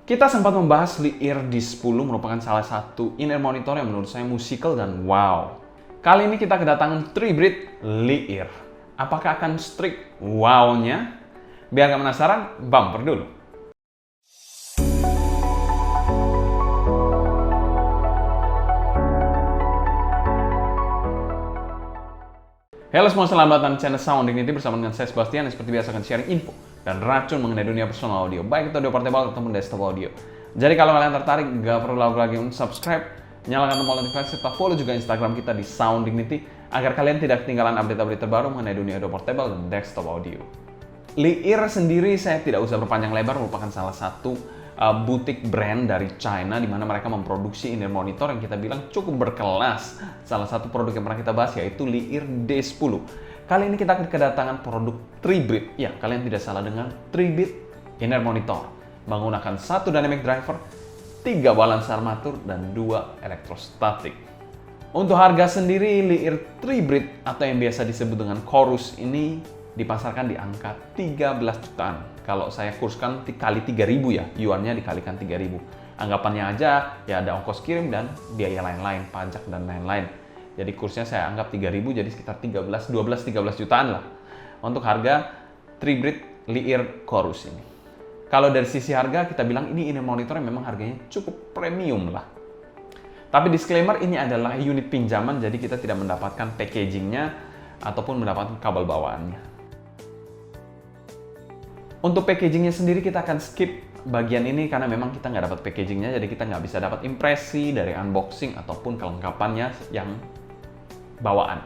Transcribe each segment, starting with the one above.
Kita sempat membahas Lear D10 merupakan salah satu in-ear monitor yang menurut saya musikal dan wow. Kali ini kita kedatangan Tribrid Lear. Apakah akan strict wow-nya? Biar gak penasaran, bumper dulu. Halo semua, selamat datang di channel Sound Dignity bersama dengan saya Sebastian yang seperti biasa akan sharing info dan racun mengenai dunia personal audio, baik itu audio portable ataupun desktop audio. Jadi kalau kalian tertarik, gak perlu ragu lagi untuk subscribe, nyalakan tombol notifikasi, serta follow juga Instagram kita di Sound Dignity agar kalian tidak ketinggalan update-update terbaru mengenai dunia audio portable dan desktop audio. Lear sendiri saya tidak usah berpanjang lebar, merupakan salah satu butik brand dari China di mana mereka memproduksi in-ear monitor yang kita bilang cukup berkelas. Salah satu produk yang pernah kita bahas yaitu Lear D10. Kali ini kita akan kedatangan produk Tribrid. Ya, kalian tidak salah dengar, Tribrid in-ear monitor menggunakan satu dynamic driver, 3 balance armatur dan 2 elektrostatik. Untuk harga sendiri, Lear Tribrid atau yang biasa disebut dengan Chorus ini dipasarkan di angka 13 jutaan. Kalau saya kurskan kali 3.000 ya, yuannya dikalikan 3.000. Anggapannya aja ya ada ongkos kirim dan biaya lain-lain, pajak dan lain-lain. Jadi kursnya saya anggap 3.000, jadi sekitar 12-13 jutaan lah untuk harga Tribrid Lear Chorus ini. Kalau dari sisi harga kita bilang ini monitor yang memang harganya cukup premium lah. Tapi disclaimer, ini adalah unit pinjaman, jadi kita tidak mendapatkan packagingnya ataupun mendapatkan kabel bawaannya. Untuk packagingnya sendiri kita akan skip bagian ini karena memang kita nggak dapat packagingnya, jadi kita nggak bisa dapat impresi dari unboxing ataupun kelengkapannya yang bawaan.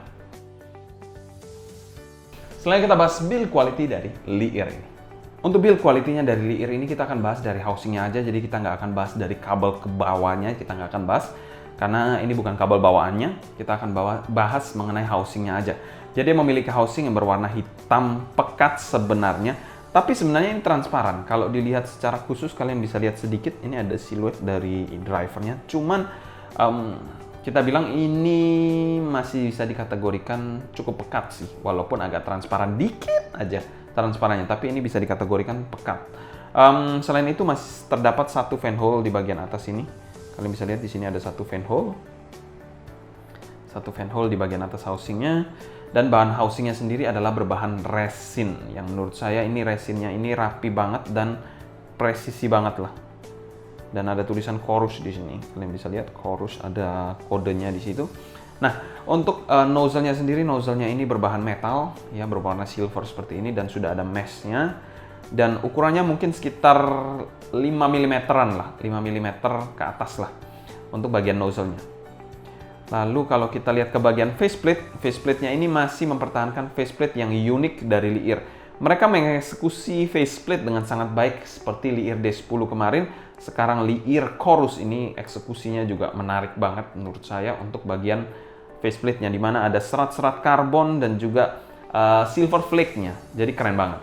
Selanjutnya kita bahas build quality dari Lear ini. Untuk build quality-nya dari Lear ini kita akan bahas dari housing-nya aja, jadi kita nggak akan bahas dari kabel ke bawahnya, kita nggak akan bahas karena ini bukan kabel bawaannya, kita akan bahas mengenai housing-nya aja. Jadi memiliki housing yang berwarna hitam pekat sebenarnya, tapi sebenarnya ini transparan. Kalau dilihat secara khusus, kalian bisa lihat sedikit, ini ada siluet dari drivernya. Cuman kita bilang ini masih bisa dikategorikan cukup pekat sih, walaupun agak transparan dikit aja transparannya, tapi ini bisa dikategorikan pekat. Selain itu masih terdapat satu fan hole di bagian atas ini. Kalian bisa lihat di sini ada satu fan hole di bagian atas housingnya. Dan bahan housingnya sendiri adalah berbahan resin, yang menurut saya ini resinnya ini rapi banget dan presisi banget lah. Dan ada tulisan Chorus di sini, kalian bisa lihat Chorus, ada kodenya di situ. Nah, untuk nozzle-nya sendiri, nozzle-nya ini berbahan metal, ya berwarna silver seperti ini dan sudah ada mesh-nya. Dan ukurannya mungkin sekitar 5 mm-an lah, 5 mm ke atas lah untuk bagian nozzle-nya. Lalu kalau kita lihat ke bagian faceplate-nya ini masih mempertahankan faceplate yang unik dari Lear. Mereka mengeksekusi faceplate dengan sangat baik seperti Lear D10 kemarin. Sekarang Lear Chorus ini eksekusinya juga menarik banget menurut saya untuk bagian faceplate-nya, di mana ada serat-serat karbon dan juga silver flake-nya. Jadi keren banget.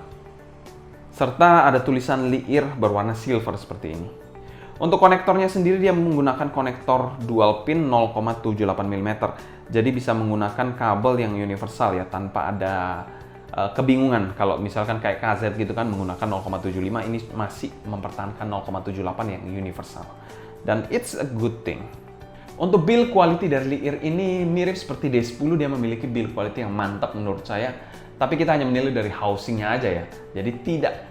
Serta ada tulisan Lear berwarna silver seperti ini. Untuk konektornya sendiri dia menggunakan konektor dual pin 0,78 mm. Jadi bisa menggunakan kabel yang universal ya, tanpa ada kebingungan. Kalau misalkan kayak KZ gitu kan menggunakan 0,75, ini masih mempertahankan 0,78 yang universal. Dan it's a good thing. Untuk build quality dari Lear ini mirip seperti D10, dia memiliki build quality yang mantap menurut saya. Tapi kita hanya menilai dari housingnya aja ya. Jadi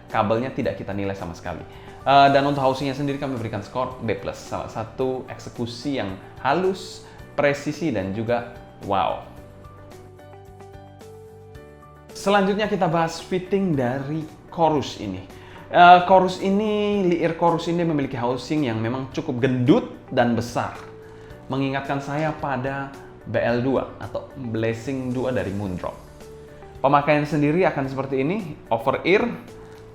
kabelnya tidak kita nilai sama sekali. Dan untuk housingnya sendiri kami berikan skor B+. Salah satu eksekusi yang halus, presisi, dan juga wow. Selanjutnya kita bahas fitting dari Chorus ini. Lear Chorus ini memiliki housing yang memang cukup gendut dan besar. Mengingatkan saya pada BL2 atau Blessing 2 dari Moondrop. Pemakaian sendiri akan seperti ini, over ear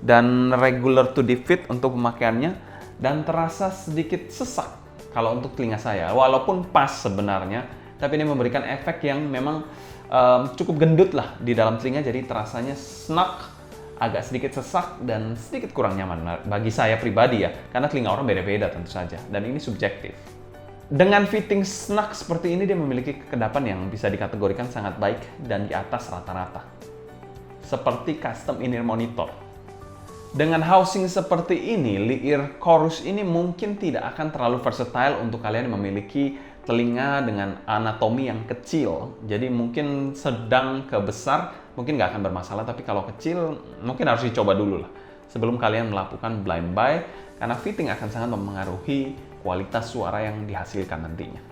dan regular to deep fit untuk pemakaiannya, dan terasa sedikit sesak kalau untuk telinga saya, walaupun pas sebenarnya, tapi ini memberikan efek yang memang cukup gendut lah di dalam telinga, jadi terasanya snug, agak sedikit sesak dan sedikit kurang nyaman bagi saya pribadi ya, karena telinga orang beda-beda tentu saja, dan ini subjektif. Dengan fitting snug seperti ini, dia memiliki kekedapan yang bisa dikategorikan sangat baik dan di atas rata-rata, seperti custom in-ear monitor. Dengan housing seperti ini, Liir chorus ini mungkin tidak akan terlalu versatile untuk kalian yang memiliki telinga dengan anatomi yang kecil. Jadi mungkin sedang ke besar, mungkin nggak akan bermasalah. Tapi kalau kecil, mungkin harus dicoba dulu lah. Sebelum kalian melakukan blind buy, karena fitting akan sangat mempengaruhi kualitas suara yang dihasilkan nantinya.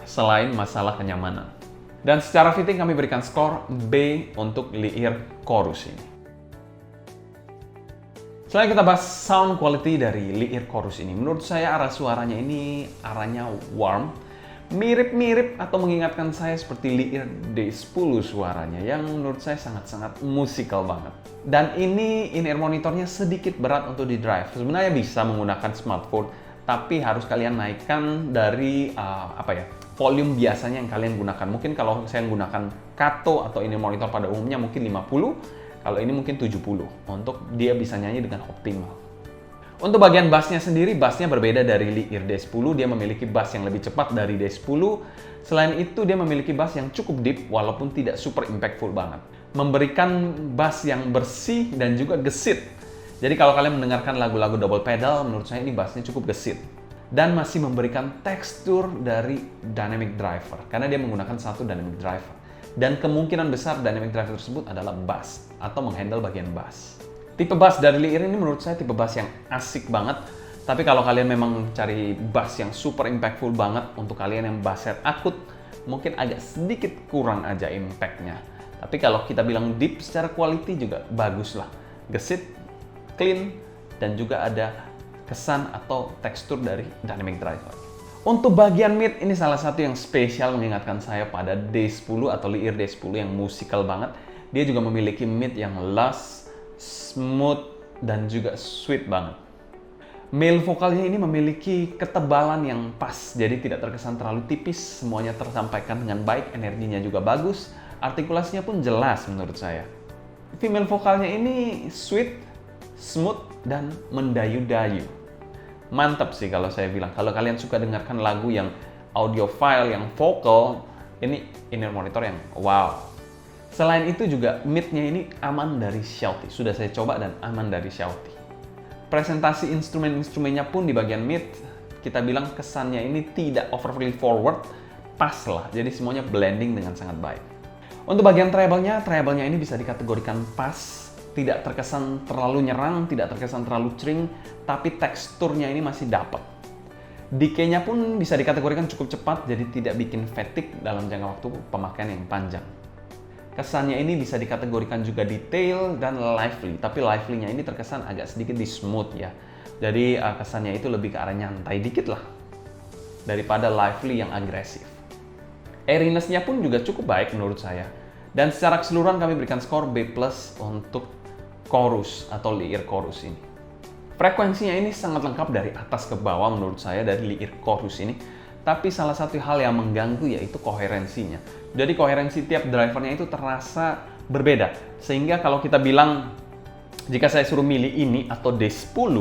Selain masalah kenyamanan. Dan secara fitting kami berikan skor B untuk Liir chorus ini. Setelah kita bahas sound quality dari Liir chorus ini, menurut saya arah suaranya ini arahnya warm, mirip-mirip atau mengingatkan saya seperti Liir D10 suaranya yang menurut saya sangat-sangat musikal banget. Dan ini in-ear monitornya sedikit berat untuk di drive. Sebenarnya bisa menggunakan smartphone, tapi harus kalian naikkan dari volume biasanya yang kalian gunakan. Mungkin kalau saya menggunakan Kato atau in-ear monitor pada umumnya mungkin 50. Kalau ini mungkin 70 untuk dia bisa nyanyi dengan optimal. Untuk bagian bassnya sendiri, bassnya berbeda dari Liir D10. Dia memiliki bass yang lebih cepat dari D10. Selain itu, dia memiliki bass yang cukup deep walaupun tidak super impactful banget. Memberikan bass yang bersih dan juga gesit. Jadi kalau kalian mendengarkan lagu-lagu double pedal, menurut saya ini bassnya cukup gesit. Dan masih memberikan tekstur dari dynamic driver. Karena dia menggunakan satu dynamic driver. Dan kemungkinan besar dynamic driver tersebut adalah bass atau menghandle bagian bass. Tipe bass dari Liir ini menurut saya tipe bass yang asik banget. Tapi kalau kalian memang cari bass yang super impactful banget untuk kalian yang bass set akut, mungkin agak sedikit kurang aja impactnya. Tapi kalau kita bilang deep secara quality juga bagus lah. Gesit, clean, dan juga ada kesan atau tekstur dari dynamic driver. Untuk bagian mid, ini salah satu yang spesial mengingatkan saya pada D10 atau Liir D10 yang musikal banget. Dia juga memiliki mid yang lush, smooth, dan juga sweet banget. Male vokalnya ini memiliki ketebalan yang pas, jadi tidak terkesan terlalu tipis. Semuanya tersampaikan dengan baik, energinya juga bagus, artikulasinya pun jelas menurut saya. Female vokalnya ini sweet, smooth, dan mendayu-dayu. Mantap sih kalau saya bilang. Kalau kalian suka dengarkan lagu yang audiophile, yang vokal, ini in-ear monitor yang wow. Selain itu juga mid-nya ini aman dari shouty. Sudah saya coba dan aman dari shouty. Presentasi instrumen-instrumennya pun di bagian mid, kita bilang kesannya ini tidak overly forward, pas lah. Jadi semuanya blending dengan sangat baik. Untuk bagian treble-nya ini bisa dikategorikan pas. Tidak terkesan terlalu nyerang, tidak terkesan terlalu cering, tapi teksturnya ini masih dapat. Decay-nya pun bisa dikategorikan cukup cepat, jadi tidak bikin fatigue dalam jangka waktu pemakaian yang panjang. Kesannya ini bisa dikategorikan juga detail dan lively, tapi lively-nya ini terkesan agak sedikit di smooth ya. Jadi kesannya itu lebih ke arah nyantai dikit lah, daripada lively yang agresif. Airiness-nya pun juga cukup baik menurut saya. Dan secara keseluruhan kami berikan skor B+ untuk chorus atau Liir chorus ini. Frekuensinya ini sangat lengkap dari atas ke bawah menurut saya dari Liir chorus ini. Tapi salah satu hal yang mengganggu yaitu koherensinya. Jadi koherensi tiap drivernya itu terasa berbeda. Sehingga kalau kita bilang, jika saya suruh milih ini atau D10,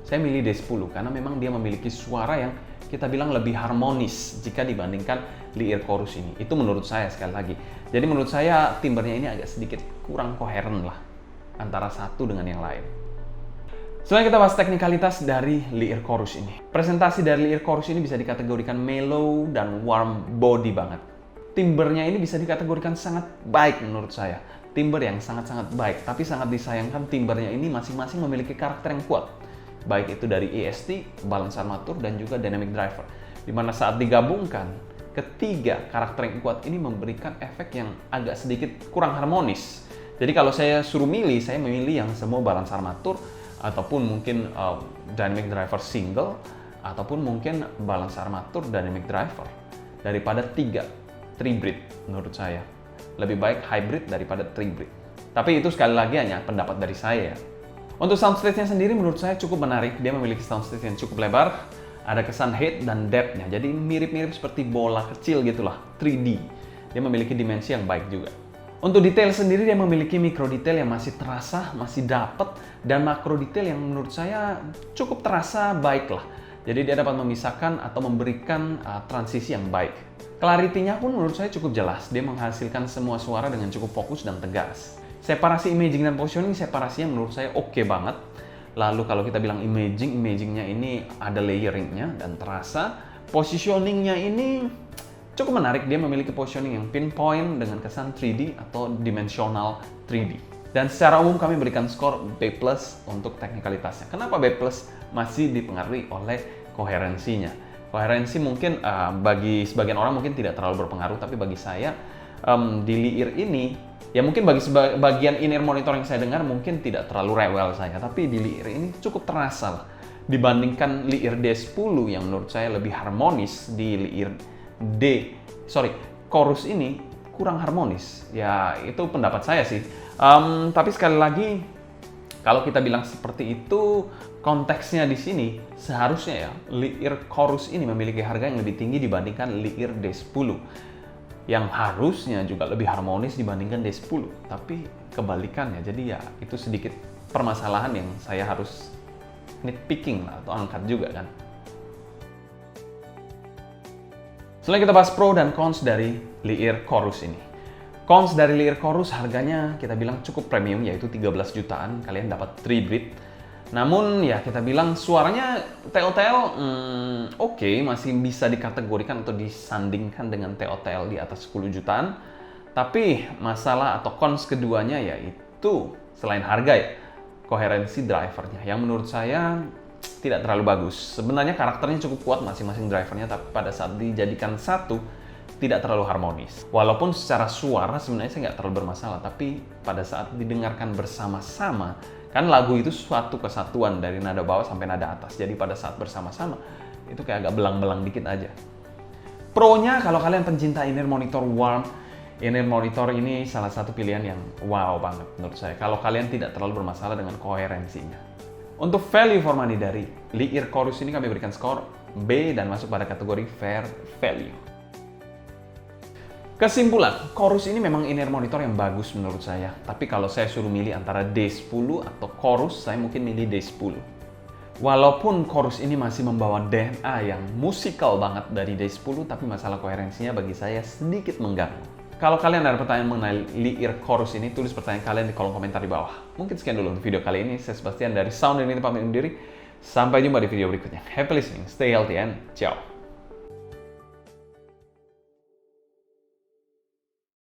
saya milih D10 karena memang dia memiliki suara yang kita bilang lebih harmonis jika dibandingkan Liir chorus ini. Itu menurut saya sekali lagi. Jadi menurut saya timbernya ini agak sedikit kurang koheren lah antara satu dengan yang lain. Selanjutnya kita bahas teknikalitas dari Liir chorus ini. Presentasi dari Liir chorus ini bisa dikategorikan mellow dan warm body banget. Timbernya ini bisa dikategorikan sangat baik menurut saya. Timber yang sangat-sangat baik, tapi sangat disayangkan timbernya ini masing-masing memiliki karakter yang kuat. Baik itu dari EST, balance armatur, dan juga dynamic driver. Dimana saat digabungkan, ketiga karakter yang kuat ini memberikan efek yang agak sedikit kurang harmonis. Jadi kalau saya suruh milih, saya memilih yang semua balance armatur, ataupun mungkin dynamic driver single, ataupun mungkin balance armatur dynamic driver. Daripada 3 3-bridge menurut saya. Lebih baik hybrid daripada 3-bridge. Tapi itu sekali lagi hanya pendapat dari saya. Untuk soundstage-nya sendiri menurut saya cukup menarik. Dia memiliki soundstage yang cukup lebar, ada kesan height dan depth-nya. Jadi mirip-mirip seperti bola kecil gitulah, 3D. Dia memiliki dimensi yang baik juga. Untuk detail sendiri dia memiliki mikro detail yang masih terasa, masih dapat, dan makro detail yang menurut saya cukup terasa baik lah. Jadi dia dapat memisahkan atau memberikan transisi yang baik. Clarity-nya pun menurut saya cukup jelas. Dia menghasilkan semua suara dengan cukup fokus dan tegas. Separasi imaging dan positioning, separasinya menurut saya oke banget. Lalu kalau kita bilang imagingnya ini ada layering-nya dan terasa. Positioning-nya ini cukup menarik, dia memiliki positioning yang pinpoint dengan kesan 3D atau dimensional 3D. Dan secara umum kami berikan skor B+ untuk teknikalitasnya. Kenapa B+? Masih dipengaruhi oleh koherensinya. Koherensi mungkin bagi sebagian orang mungkin tidak terlalu berpengaruh, tapi bagi saya di Liir ini, ya mungkin bagi bagian in-ear monitor yang saya dengar mungkin tidak terlalu rewel saya, tapi di Liir ini cukup terasa lah. Dibandingkan Liir D10 yang menurut saya lebih harmonis, di Liir Chorus ini kurang harmonis. Ya itu pendapat saya sih. Tapi sekali lagi, kalau kita bilang seperti itu, konteksnya di sini seharusnya ya Liir Chorus ini memiliki harga yang lebih tinggi dibandingkan Liir D10. Yang harusnya juga lebih harmonis dibandingkan D10. Tapi kebalikannya, jadi ya itu sedikit permasalahan yang saya harus nitpicking lah, atau angkat juga kan. Selanjutnya kita bahas pro dan cons dari Liir Chorus ini. Cons dari Liir Chorus harganya kita bilang cukup premium, yaitu 13 jutaan, kalian dapat 3 Brit. Namun ya kita bilang suaranya TOTL oke, masih bisa dikategorikan atau disandingkan dengan TOTL di atas 10 jutaan. Tapi masalah atau cons keduanya yaitu selain harga ya, koherensi drivernya yang menurut saya tidak terlalu bagus. Sebenarnya karakternya cukup kuat masing-masing drivernya, tapi pada saat dijadikan satu tidak terlalu harmonis. Walaupun secara suara sebenarnya saya nggak terlalu bermasalah, tapi pada saat didengarkan bersama-sama, kan lagu itu suatu kesatuan dari nada bawah sampai nada atas. Jadi pada saat bersama-sama itu kayak agak belang-belang dikit aja. Pro-nya kalau kalian pencinta in-ear monitor warm, in-ear monitor ini salah satu pilihan yang wow banget menurut saya. Kalau kalian tidak terlalu bermasalah dengan koherensinya. Untuk value for money dari Liir Chorus ini kami berikan skor B dan masuk pada kategori fair value. Kesimpulan, Chorus ini memang in-ear monitor yang bagus menurut saya. Tapi kalau saya suruh milih antara D10 atau Chorus, saya mungkin milih D10. Walaupun Chorus ini masih membawa DNA yang musikal banget dari D10, tapi masalah koherensinya bagi saya sedikit mengganggu. Kalau kalian ada pertanyaan mengenai Liir Chorus ini, tulis pertanyaan kalian di kolom komentar di bawah. Mungkin sekian dulu untuk video kali ini. Saya Sebastian dari Sound ini pamit undur diri. Sampai jumpa di video berikutnya. Happy listening, stay healthy, and ciao!